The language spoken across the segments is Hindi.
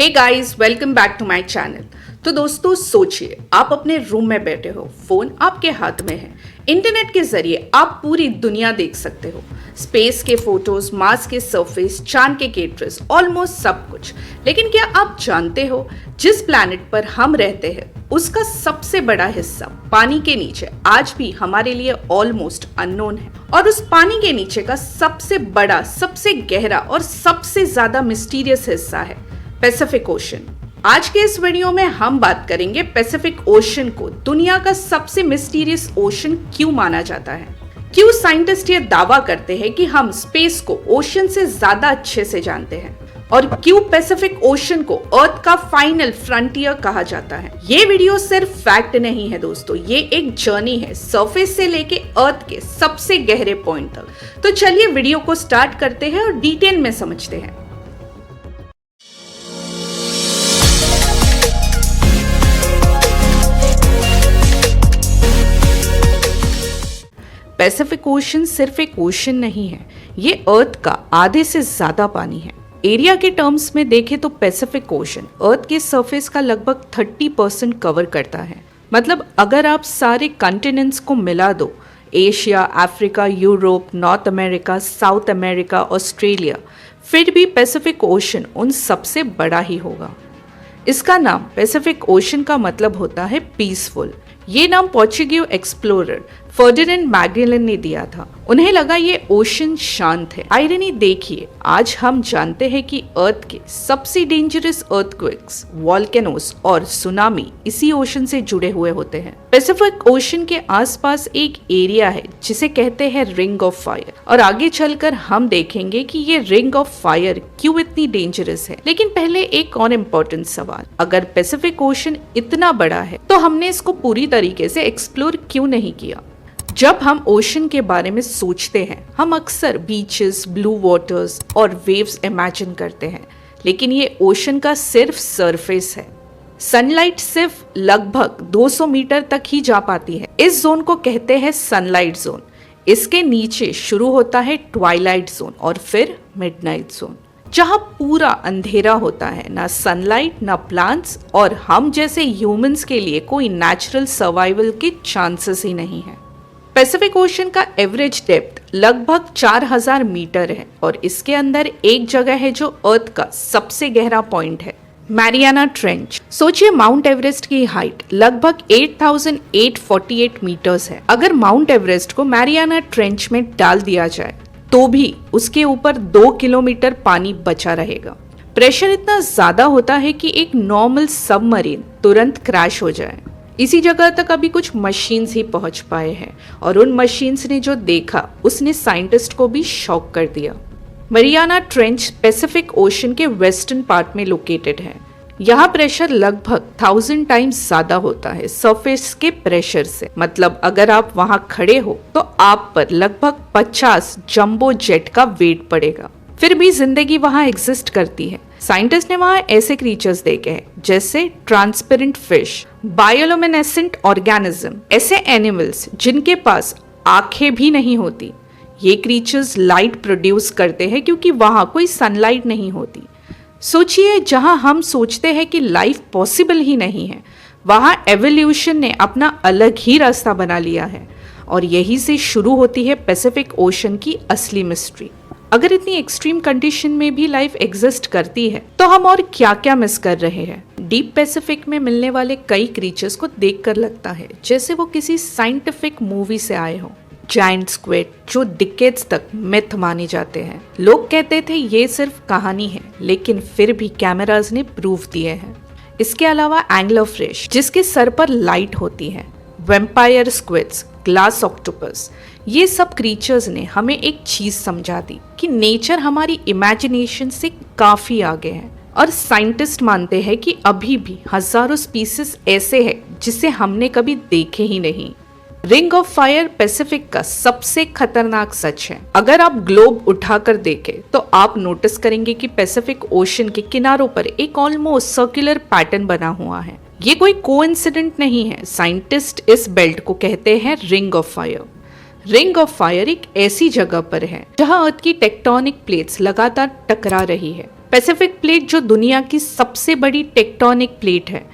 Hey guys, welcome back to my channel. तो दोस्तों सोचिए, आप अपने रूम में बैठे हो, फोन आपके हाथ में है, इंटरनेट के जरिए आप पूरी दुनिया देख सकते हो। स्पेस के फोटोज, मार्स के सरफेस, चांद के केटरेस, ऑलमोस्ट सब कुछ। लेकिन क्या आप जानते हो, जिस प्लैनेट पर हम रहते हैं उसका सबसे बड़ा हिस्सा पानी के नीचे आज भी हमारे लिए ऑलमोस्ट अननोन है। और उस पानी के नीचे का सबसे बड़ा, सबसे गहरा और सबसे ज्यादा मिस्टीरियस हिस्सा है पैसिफिक ओशन। आज के इस वीडियो में हम बात करेंगे पैसिफिक ओशन को दुनिया का सबसे मिस्टीरियस ओशन क्यों माना जाता है। क्यों साइंटिस्ट ये दावा करते हैं कि हम स्पेस को ओशन से ज्यादा अच्छे से जानते हैं, और क्यों पैसिफिक ओशन को अर्थ का फाइनल फ्रंटियर कहा जाता है। ये वीडियो सिर्फ फैक्ट नहीं है दोस्तों, ये एक जर्नी है सरफेस से लेके अर्थ के सबसे गहरे पॉइंट तक। तो चलिए वीडियो को स्टार्ट करते हैं और डिटेल में समझते हैं। पैसिफिक ओशन सिर्फ एक ओशन नहीं है, ये अर्थ का आधे से ज्यादा पानी है। एरिया के टर्म्स में देखें तो पैसिफिक ओशन अर्थ के सरफेस का लगभग 30% कवर करता है। मतलब अगर आप सारे कॉन्टिनेंट्स को मिला दो, Asia, Africa, Europe, north America, south America, Australia, फिर भी पैसिफिक ओशन उन सबसे बड़ा ही होगा। इसका नाम पैसिफिक ओशन का मतलब होता है पीसफुल। ये नाम पोर्चुगीज एक्सप्लोरर फर्डिनेंड मैगेलन ने दिया था। उन्हें लगा ये ओशन शांत है। आयरनी देखिए, आज हम जानते हैं कि अर्थ के सबसे डेंजरस अर्थक्वेक्स, वॉल्केनोस और सुनामी इसी ओशन से जुड़े हुए होते हैं। पैसिफिक ओशन के आसपास एक एरिया है जिसे कहते हैं रिंग ऑफ फायर, और आगे चलकर हम देखेंगे कि ये रिंग ऑफ फायर क्यों इतनी डेंजरस है। लेकिन पहले एक और इम्पोर्टेंट सवाल, अगर पैसिफिक ओशन इतना बड़ा है तो हमने इसको पूरी तरीके से एक्सप्लोर क्यों नहीं किया। जब हम ओशन के बारे में सोचते हैं, हम अक्सर बीचेस, ब्लू वाटर्स और वेव्स इमेजिन करते हैं, लेकिन ये ओशन का सिर्फ सरफेस है। सनलाइट सिर्फ लगभग 200 मीटर तक ही जा पाती है। इस जोन को कहते हैं सनलाइट जोन। इसके नीचे शुरू होता है ट्वाइलाइट जोन और फिर मिडनाइट जोन, जहां पूरा अंधेरा होता है, ना सनलाइट ना प्लांट्स, और हम जैसे ह्यूमंस के लिए कोई नेचुरल सर्वाइवल के चांसेस ही नहीं है। पैसिफिक ओशन का एवरेज डेप्थ लगभग 4000 मीटर है, और इसके अंदर एक जगह है जो अर्थ का सबसे गहरा पॉइंट है, मैरियाना ट्रेंच। सोचिए, माउंट एवरेस्ट की हाइट लगभग 8848 मीटर्स है। अगर माउंट एवरेस्ट को मैरियाना ट्रेंच में डाल दिया जाए तो भी उसके ऊपर 2 किलोमीटर पानी बचा रहेगा। प्रेशर इतना ज्यादा होता है कि एक नॉर्मल सबमरीन तुरंत क्रैश हो जाए। इसी जगह तक अभी कुछ मशीन्स ही पहुंच पाए हैं, और उन मशीन्स ने जो देखा उसने साइंटिस्ट को भी शॉक कर दिया। मैरियाना ट्रेंच पैसिफिक ओशन के वेस्टर्न पार्ट में लोकेटेड है। यहाँ प्रेशर लगभग 1000 टाइम्स ज्यादा होता है सरफेस के प्रेशर से। मतलब अगर आप वहाँ खड़े हो तो आप पर लगभग 50 जंबो जेट का वेट पड़ेगा। फिर भी जिंदगी वहाँ एग्जिस्ट करती है। साइंटिस्ट ने वहाँ ऐसे क्रीचर्स देखे हैं जैसे ट्रांसपेरेंट फिश, बायोलुमिनेसेंट ऑर्गेनिज्म, ऐसे एनिमल्स जिनके पास आंखें भी नहीं होती। ये क्रीचर्स लाइट प्रोड्यूस करते हैं क्योंकि वहाँ कोई सनलाइट नहीं होती। सोचिए, जहाँ हम सोचते हैं कि लाइफ पॉसिबल ही नहीं है, वहाँ एवोल्यूशन ने अपना अलग ही रास्ता बना लिया है, और यही से शुरू होती है पैसिफिक ओशन की असली मिस्ट्री। अगर इतनी एक्सट्रीम कंडीशन में भी लाइफ एग्जिस्ट करती है तो हम और क्या क्या मिस कर रहे हैं। डीप पैसिफिक में मिलने वाले कई क्रीचर्स को देखकर लगता है जैसे वो किसी साइंटिफिक मूवी से आए हों। जायंट स्क्विड जो डिकेड्स तक मिथ माने जाते हैं। लोग कहते थे ये सिर्फ कहानी है, लेकिन फिर भी कैमरास ने प्रूफ दिए हैं। इसके अलावा एंग्लरफिश जिसके सर पर लाइट होती है, वैम्पायर स्क्विड्स, ग्लास ऑक्टोपस, ये सब क्रीचर्स ने हमें एक चीज समझा दी कि नेचर हमारी इमेजिनेशन से काफी आगे है। और साइंटिस्ट मानते हैं कि अभी भी हजारों स्पीसीज ऐसे हैं जिसे हमने कभी देखे ही नहीं। रिंग ऑफ फायर पैसिफिक का सबसे खतरनाक सच है। अगर आप ग्लोब उठाकर देखें तो आप नोटिस करेंगे कि पैसिफिक ओशन के किनारों पर एक ऑलमोस्ट सर्कुलर पैटर्न बना हुआ है। ये कोई कोइंसिडेंट नहीं है। साइंटिस्ट इस बेल्ट को कहते हैं ring of fire. Ring of fire एक ऐसी जगह पर है जहां अर्थ की टेक्टोनिक प्लेट्स लगातार टकरा रही है। पैसिफिक प्लेट जो दुनिया की सबसे बड़ी टेक्टोनिक प्लेट है,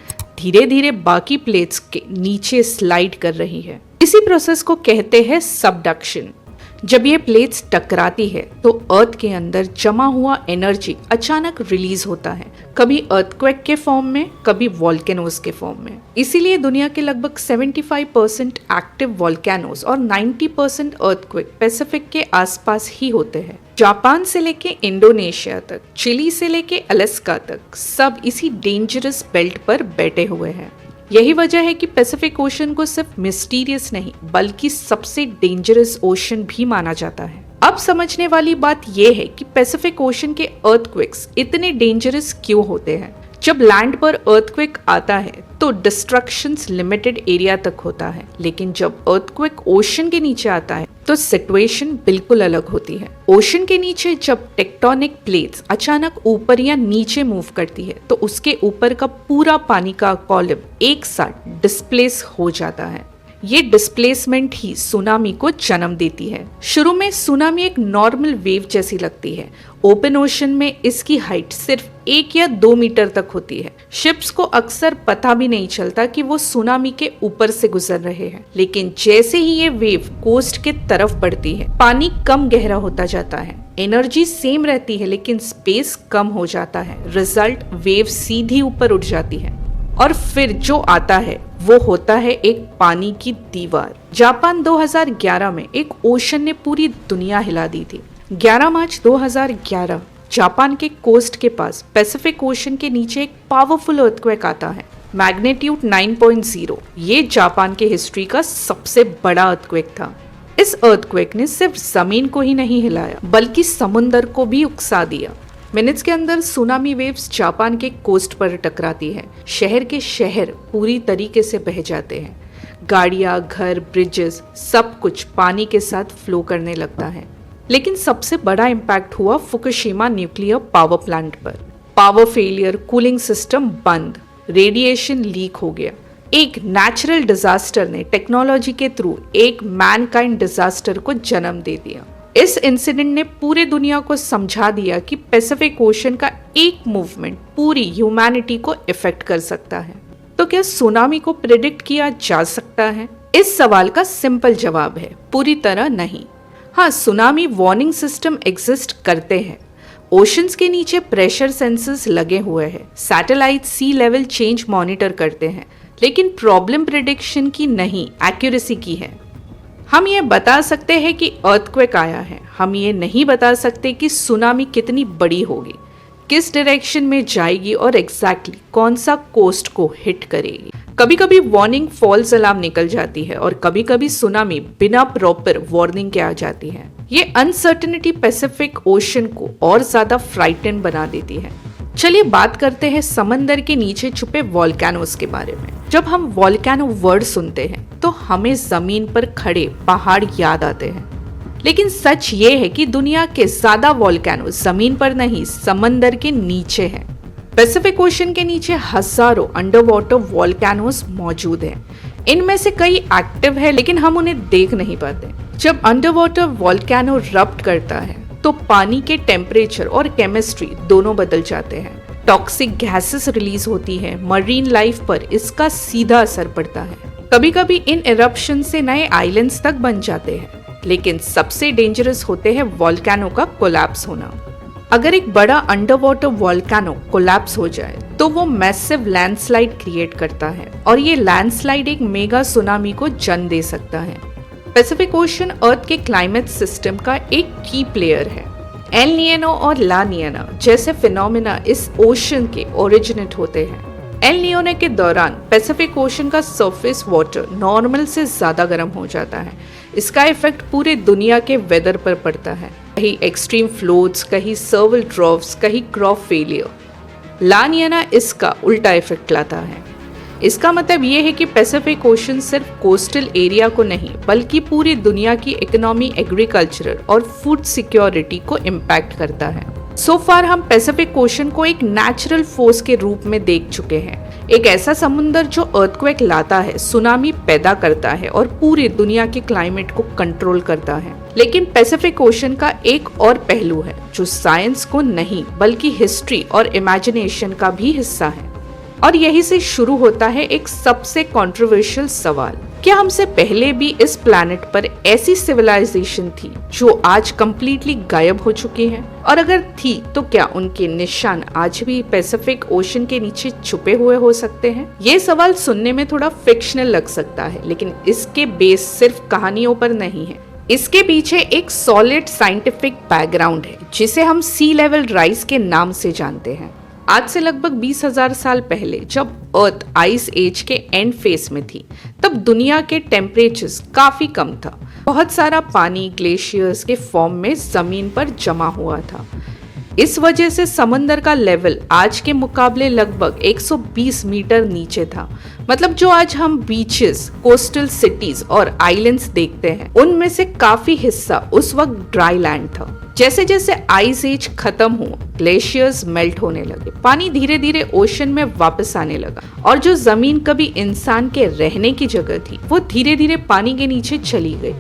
धीरे धीरे बाकी प्लेट्स के नीचे स्लाइड कर रही है। इसी प्रोसेस को कहते हैं सबडक्शन। जब ये प्लेट्स टकराती है तो अर्थ के अंदर जमा हुआ एनर्जी अचानक रिलीज होता है, कभी अर्थक्वेक के फॉर्म में, कभी वॉल्केनोज के फॉर्म में। इसीलिए दुनिया के लगभग 75% एक्टिव वॉल्केनोज और 90% अर्थक्वेक पैसिफिक के आसपास ही होते हैं। जापान से लेके इंडोनेशिया तक, चिली से लेके अलास्का तक, सब इसी डेंजरस बेल्ट पर बैठे हुए हैं। यही वजह है कि पैसिफिक ओशन को सिर्फ मिस्टीरियस नहीं बल्कि सबसे डेंजरस ओशन भी माना जाता है। अब समझने वाली बात यह है कि पैसिफिक ओशन के अर्थक्वेक्स इतने डेंजरस क्यों होते हैं। जब लैंड पर अर्थक्वेक आता है तो डिस्ट्रक्शंस लिमिटेड एरिया तक होता है, लेकिन जब अर्थक्वेक ओशन के नीचे आता है तो सिचुएशन बिल्कुल अलग होती है। ओशन के नीचे जब टेक्टोनिक प्लेट्स अचानक ऊपर या नीचे मूव करती है तो उसके ऊपर का पूरा पानी का कॉलम एक साथ डिस्प्लेस हो जाता है। ये डिस्प्लेसमेंट ही सुनामी को जन्म देती है। शुरू में सुनामी एक नॉर्मल वेव जैसी लगती है। ओपन ओशन में इसकी हाइट सिर्फ 1 या 2 मीटर तक होती है। शिप्स को अक्सर पता भी नहीं चलता कि वो सुनामी के ऊपर से गुजर रहे हैं, लेकिन जैसे ही ये वेव कोस्ट के तरफ बढ़ती है, पानी कम गहरा होता जाता है। एनर्जी सेम रहती है लेकिन स्पेस कम हो जाता है। रिजल्ट, वेव सीधी ऊपर उठ जाती है और फिर जो आता है वो होता है एक पानी की दीवार। जापान 2011 में एक ओशन ने पूरी दुनिया हिला दी थी। 11 मार्च 2011 जापान के कोस्ट के पास पैसिफिक ओशन के नीचे एक पावरफुल अर्थक्वेक आता है, मैग्नीट्यूड 9.0। ये जापान के हिस्ट्री का सबसे बड़ा अर्थक्वेक था। इस अर्थक्वेक ने सिर्फ जमीन को ही नहीं हिलाया बल्कि समुंदर को भी उकसा दिया। मिनट्स के अंदर सुनामी वेव्स जापान के कोस्ट पर टकराती है। शहर के शहर पूरी तरीके से बह जाते हैं। गाड़ियां, घर, ब्रिजेस, सब कुछ पानी के साथ फ्लो करने लगता है। लेकिन सबसे बड़ा इम्पैक्ट हुआ फुकुशिमा न्यूक्लियर पावर प्लांट पर। पावर फेलियर, कूलिंग सिस्टम बंद, रेडिएशन लीक हो गया। एक नेचुरल डिजास्टर ने टेक्नोलॉजी के थ्रू एक मैनकाइंड डिजास्टर को जन्म दे दिया। इस इंसिडेंट ने पूरे दुनिया को समझा दिया कि पैसिफिक ओशन का एक मूवमेंट पूरी ह्यूमैनिटी को इफेक्ट कर सकता है। तो क्या सुनामी को प्रेडिक्ट किया जा सकता है? इस सवाल का सिंपल जवाब है, पूरी तरह नहीं। हाँ, सुनामी वार्निंग सिस्टम एग्जिस्ट करते हैं। ओशंस के नीचे प्रेशर सेंसर्स लगे हुए हैं। सैटेलाइट सी लेवल चेंज मॉनिटर करते हैं, लेकिन प्रॉब्लम प्रेडिक्शन की नहीं, एक्यूरेसी की है। हम ये बता सकते हैं कि अर्थक्वेक आया है, हम ये नहीं बता सकते कि सुनामी कितनी बड़ी होगी, किस डायरेक्शन में जाएगी और एग्जैक्टली कौन सा कोस्ट को हिट करेगी। कभी कभी वार्निंग फॉल्स अलार्म निकल जाती है और कभी कभी सुनामी बिना प्रॉपर वार्निंग के आ जाती है। ये अनसर्टेनिटी पैसिफिक ओशन को और ज्यादा फ्राइटन बना देती है। चलिए बात करते हैं समंदर के नीचे छुपे वॉल्केनोस के बारे में। जब हम वॉल्केनो वर्ड सुनते हैं तो हमें जमीन पर खड़े पहाड़ याद आते हैं, लेकिन सच ये है कि दुनिया के ज्यादा वॉल्केनो जमीन पर नहीं, समंदर के नीचे हैं। पैसिफिक ओशन के नीचे हजारों अंडर वाटर वॉल्केनोस मौजूद हैं। इनमें से कई एक्टिव है लेकिन हम उन्हें देख नहीं पाते। जब अंडर वाटर वॉल्केनो रप्ट करता है तो पानी के टेम्परेचर और केमिस्ट्री दोनों बदल जाते हैं। टॉक्सिक गैसेस रिलीज होती है। मरीन लाइफ पर इसका सीधा असर पड़ता है। कभी कभी इन इरप्शन से नए आइलैंड्स तक बन जाते हैं, लेकिन सबसे डेंजरस होते हैं वॉल्केनो का कोलैप्स होना। अगर एक बड़ा अंडर वाटर वॉल्केनो कोलैप्स हो जाए तो वो मैसिव लैंडस्लाइड क्रिएट करता है और ये लैंडस्लाइड एक मेगा सुनामी को जन्म दे सकता है। पैसिफिक ओशन अर्थ के क्लाइमेट सिस्टम का एक की प्लेयर है। एल निनो और ला निना जैसे फिनोमिना इस ओशन के ओरिजिनेट होते हैं। एल निनो के दौरान पैसिफिक ओशन का सरफेस वाटर नॉर्मल से ज्यादा गर्म हो जाता है। इसका इफेक्ट पूरे दुनिया के वेदर पर पड़ता है, कहीं एक्सट्रीम फ्लोड्स, कहीं सर्वल ड्रॉप्स, कहीं क्रॉप फेलियर। ला निना इसका उल्टा इफेक्ट लाता है। इसका मतलब ये है कि पैसिफिक ओशन सिर्फ कोस्टल एरिया को नहीं बल्कि पूरी दुनिया की इकोनॉमी, एग्रीकल्चर और फूड सिक्योरिटी को इम्पैक्ट करता है। सो फार हम पैसिफिक ओशन को एक नेचुरल फोर्स के रूप में देख चुके हैं, एक ऐसा समुंदर जो अर्थक्वेक लाता है, सुनामी पैदा करता है और पूरी दुनिया के क्लाइमेट को कंट्रोल करता है। लेकिन पैसिफिक ओशन का एक और पहलू है जो साइंस को नहीं बल्कि हिस्ट्री और इमेजिनेशन का भी हिस्सा है। और यही से शुरू होता है एक सबसे कंट्रोवर्शियल सवाल, क्या हमसे पहले भी इस प्लैनेट पर ऐसी सिविलाइजेशन थी जो आज कंप्लीटली गायब हो चुकी है? और अगर थी तो क्या उनके निशान आज भी पैसिफिक ओशन के नीचे छुपे हुए हो सकते हैं? ये सवाल सुनने में थोड़ा फिक्शनल लग सकता है, लेकिन इसके बेस सिर्फ कहानियों पर नहीं है। इसके पीछे एक सॉलिड साइंटिफिक बैकग्राउंड है जिसे हम सी लेवल राइज के नाम से जानते हैं। आज से लगभग 20,000 साल पहले जब अर्थ आइस एज के एंड फेज में थी, तब दुनिया के टेम्परेचर्स काफी कम था। बहुत सारा पानी ग्लेशियर्स के फॉर्म में जमीन पर जमा हुआ था। इस वजह से समंदर का लेवल आज के मुकाबले लगभग 120 मीटर नीचे था। मतलब जो आज हम बीचेस, कोस्टल सिटीज और आइलैंड्स देखते हैं, उनमें से काफी हिस्सा उस वक्त ड्राई लैंड था। जैसे जैसे आइस एज खत्म हुआ, ग्लेशियर्स मेल्ट होने लगे, पानी धीरे धीरे ओशन में वापस आने लगा और जो जमीन कभी इंसान के रहने की जगह थी, वो धीरे धीरे पानी के नीचे चली गई।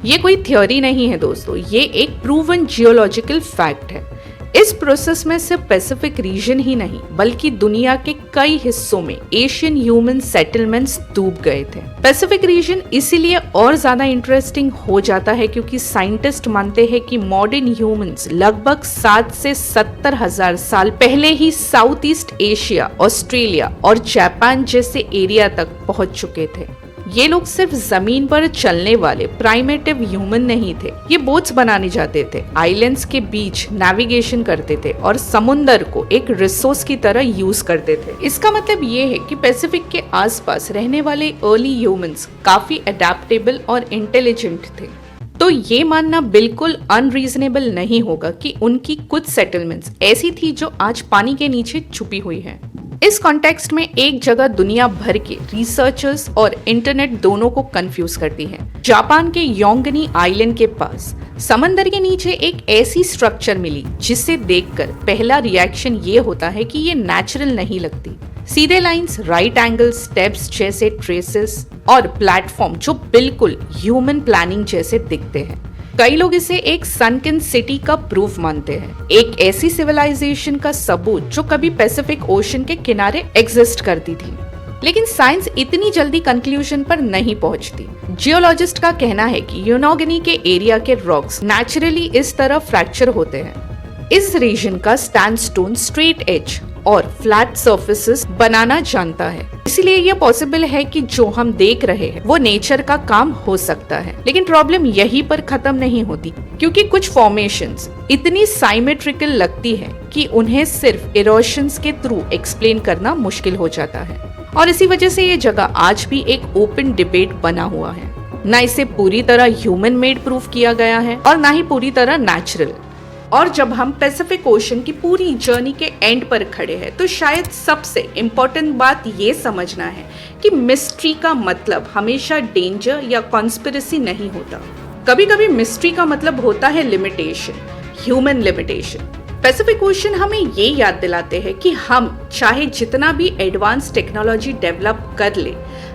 ये कोई थ्योरी नहीं है दोस्तों, ये एक प्रूवन जियोलॉजिकल फैक्ट है। इस प्रोसेस में सिर्फ पैसिफिक रीजन ही नहीं बल्कि दुनिया के कई हिस्सों में एशियन ह्यूमन सेटलमेंट्स डूब गए थे। पैसिफिक रीजन इसीलिए और ज्यादा इंटरेस्टिंग हो जाता है क्योंकि साइंटिस्ट मानते हैं कि मॉडर्न ह्यूमंस लगभग 60 से 70 हजार साल पहले ही साउथ ईस्ट एशिया, ऑस्ट्रेलिया और जापान जैसे एरिया तक पहुंच चुके थे। ये लोग सिर्फ जमीन पर चलने वाले प्राइमेटिव ह्यूमन नहीं थे, ये बोट्स बनाने जाते थे, आइलैंड्स के बीच नेविगेशन करते थे और समुंदर को एक रिसोर्स की तरह यूज करते थे। इसका मतलब ये है कि पैसिफिक के आसपास रहने वाले अर्ली ह्यूमंस काफी अडेप्टेबल और इंटेलिजेंट थे। तो ये मानना बिल्कुल अनरीजनेबल नहीं होगा कि उनकी कुछ सेटलमेंट्स ऐसी थी जो आज पानी के नीचे छुपी हुई है। इस कॉन्टेक्स्ट में एक जगह दुनिया भर के रिसर्चर्स और इंटरनेट दोनों को कंफ्यूज करती है। जापान के योंगनी आइलैंड के पास समंदर के नीचे एक ऐसी स्ट्रक्चर मिली जिसे देखकर पहला रिएक्शन ये होता है कि ये नेचुरल नहीं लगती। सीधे लाइंस, राइट एंगल, स्टेप्स जैसे ट्रेसेस और प्लेटफॉर्म जो बिल्कुल ह्यूमन प्लानिंग जैसे दिखते हैं। कई लोग इसे एक सनकन सिटी का प्रूफ मानते हैं, एक ऐसी सिविलाइजेशन का सबूत जो कभी पैसिफिक ओशन के किनारे एग्जिस्ट करती थी। लेकिन साइंस इतनी जल्दी कंक्लूजन पर नहीं पहुंचती। जियोलॉजिस्ट का कहना है कि यूनोगनी के एरिया के रॉक्स नेचुरली इस तरह फ्रैक्चर होते हैं। इस रीजन का सैंडस्टोन स्ट्रेट एज और फ्लैट सर्फेसेस बनाना जानता है, इसलिए यह पॉसिबल है कि जो हम देख रहे हैं वो नेचर का काम हो सकता है। लेकिन प्रॉब्लम यहीं पर खत्म नहीं होती, क्योंकि कुछ फॉर्मेशंस इतनी साइमेट्रिकल लगती है कि उन्हें सिर्फ इरोशंस के थ्रू एक्सप्लेन करना मुश्किल हो जाता है। और इसी वजह से ये जगह आज भी एक ओपन डिबेट बना हुआ है। न इसे पूरी तरह ह्यूमन मेड प्रूफ किया गया है और ना ही पूरी तरह नेचुरल। और जब हम पैसिफिक ओशन की पूरी जर्नी के एंड पर खड़े हैं, तो शायद सबसे इम्पोर्टेंट बात ये समझना है कि मिस्ट्री का मतलब हमेशा डेंजर या कॉन्स्पिरेसी नहीं होता। कभी कभी मिस्ट्री का मतलब होता है limitation, human limitation. Pacific ocean हमें ये याद दिलाते हैं कि हम चाहे जितना भी एडवांस टेक्नोलॉजी डेवलप कर ले,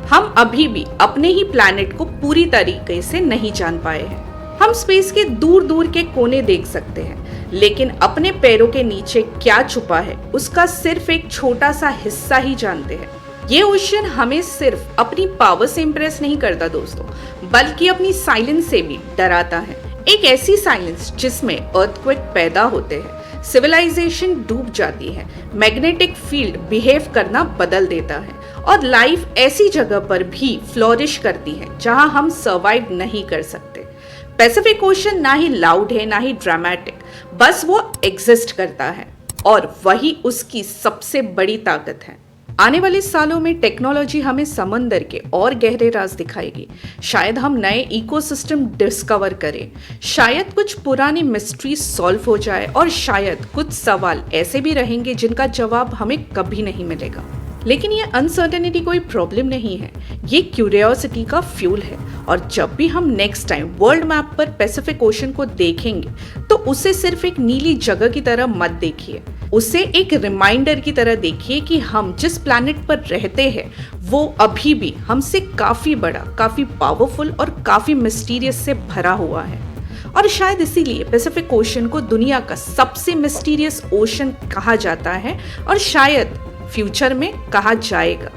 हम अभी भी अपने ही प्लैनेट को पूरी तरीके से नहीं जान पाए हैं। हम स्पेस के दूर दूर के कोने देख सकते हैं, लेकिन अपने पैरों के नीचे क्या छुपा है उसका सिर्फ एक छोटा सा हिस्सा ही जानते हैं। ये ओशन हमें सिर्फ अपनी पावर से इम्प्रेस नहीं करता दोस्तों, बल्कि अपनी साइलेंस से भी डराता है। एक ऐसी साइलेंस जिसमें अर्थक्वेक पैदा होते हैं, सिविलाइजेशन डूब जाती है, मैग्नेटिक फील्ड बिहेव करना बदल देता है और लाइफ ऐसी जगह पर भी फ्लोरिश करती है जहां हम सर्वाइव नहीं कर सकते। पैसिफिक ओशन ना ही लाउड है ना ही ड्रामेटिक, बस वो एग्जिस्ट करता है और वही उसकी सबसे बड़ी ताकत है। आने वाले सालों में टेक्नोलॉजी हमें समंदर के और गहरे राज दिखाएगी। शायद हम नए इकोसिस्टम डिस्कवर करें, शायद कुछ पुरानी मिस्ट्री सॉल्व हो जाए और शायद कुछ सवाल ऐसे भी रहेंगे जिनका जवाब हमें कभी नहीं मिलेगा। लेकिन ये अनसर्टेनिटी कोई प्रॉब्लम नहीं है, ये क्यूरियोसिटी का फ्यूल है। और जब भी हम नेक्स्ट टाइम वर्ल्ड मैप पर पैसिफिक ओशन को देखेंगे तो उसे सिर्फ एक नीली जगह की तरह मत देखिए, उसे एक रिमाइंडर की तरह देखिए कि हम जिस प्लैनेट पर रहते हैं वो अभी भी हमसे काफी बड़ा, काफी पावरफुल और काफी मिस्टीरियस से भरा हुआ है। और शायद इसीलिए पैसिफिक ओशन को दुनिया का सबसे मिस्टीरियस ओशन कहा जाता है और शायद फ्यूचर में कहा जाएगा।